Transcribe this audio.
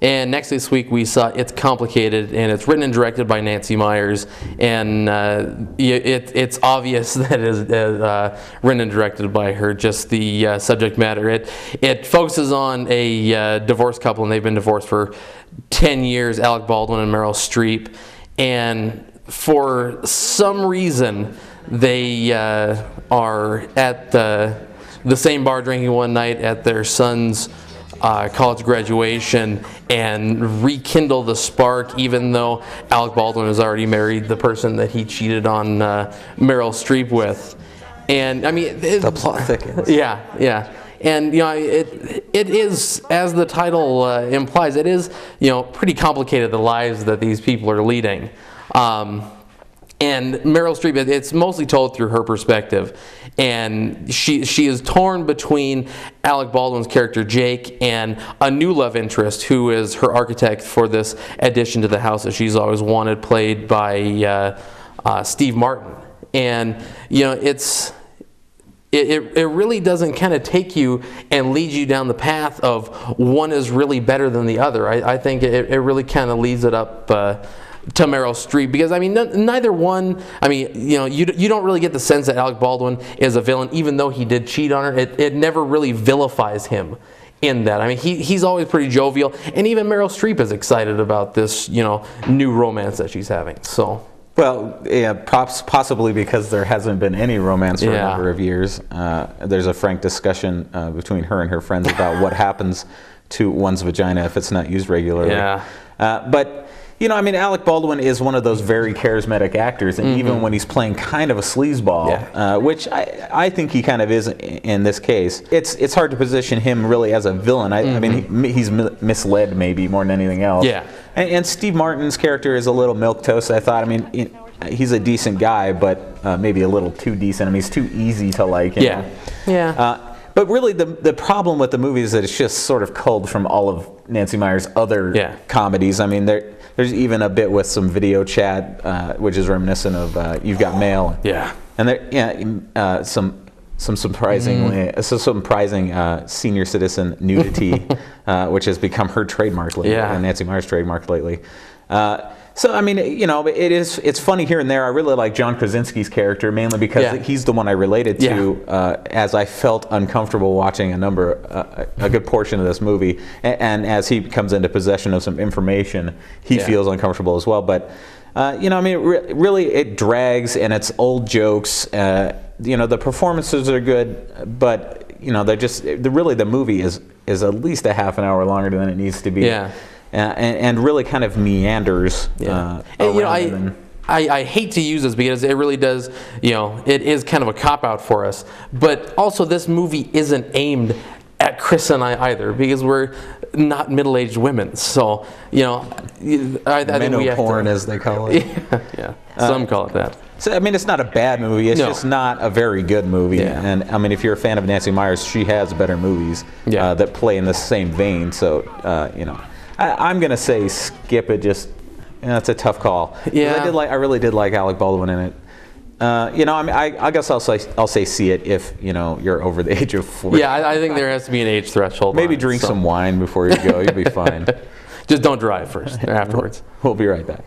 And next this week we saw It's Complicated, and it's written and directed by Nancy Meyers, and it's obvious that it is written and directed by her, just the subject matter. It focuses on a divorced couple, and they've been divorced for 10 years, Alec Baldwin and Meryl Streep, and for some reason they are at the same bar drinking one night at their son's college graduation and rekindle the spark, even though Alec Baldwin has already married the person that he cheated on Meryl Streep with. And I mean, the plot thickens. Yeah. And it is, as the title implies, it is pretty complicated, the lives that these people are leading. And Meryl Streep, it's mostly told through her perspective, and she is torn between Alec Baldwin's character Jake and a new love interest who is her architect for this addition to the house that she's always wanted, played by Steve Martin. And it really doesn't kind of take you and lead you down the path of one is really better than the other. I think it really kind of leads it up to Meryl Streep, because I mean neither one, I mean you don't really get the sense that Alec Baldwin is a villain, even though he did cheat on her. It never really vilifies him in that. I mean he's always pretty jovial, and even Meryl Streep is excited about this new romance that she's having. So well, yeah, possibly because there hasn't been any romance for a number of years. There's a frank discussion between her and her friends about what happens to one's vagina if it's not used regularly. But I mean, Alec Baldwin is one of those very charismatic actors, and even when he's playing kind of a sleazeball, which I think he kind of is in this case, it's hard to position him really as a villain. I mean, he's misled maybe more than anything else. And Steve Martin's character is a little milquetoast, I thought. I mean, he's a decent guy, but maybe a little too decent. I mean, he's too easy to like. You know? But really, the problem with the movie is that it's just sort of culled from all of Nancy Meyers' other comedies. I mean, there's even a bit with some video chat, which is reminiscent of You've Got Mail. And there, some surprising senior citizen nudity, which has become her trademark lately, Nancy Meyers' trademark lately. So I mean, it's funny here and there. I really like John Krasinski's character, mainly because he's the one I related to, as I felt uncomfortable watching a good portion of this movie, and as he comes into possession of some information, he feels uncomfortable as well. But I mean, really, it drags, and it's old jokes. The performances are good, but really the movie is at least a half an hour longer than it needs to be. And really kind of meanders. I hate to use this because it really does, it is kind of a cop-out for us. But also this movie isn't aimed at Chris and I either, because we're not middle-aged women. So, I think we have porn, as they call it. Some call it that. So, I mean, it's not a bad movie. It's just not a very good movie. And, I mean, if you're a fan of Nancy Meyers, she has better movies that play in the same vein. So, I'm going to say skip it. It's a tough call. I really did like Alec Baldwin in it. I mean, I guess I'll say see it if you're over the age of 40. I think there has to be an age threshold. Maybe drink some wine before you go. You'll be fine. Just don't drive first or afterwards. We'll be right back.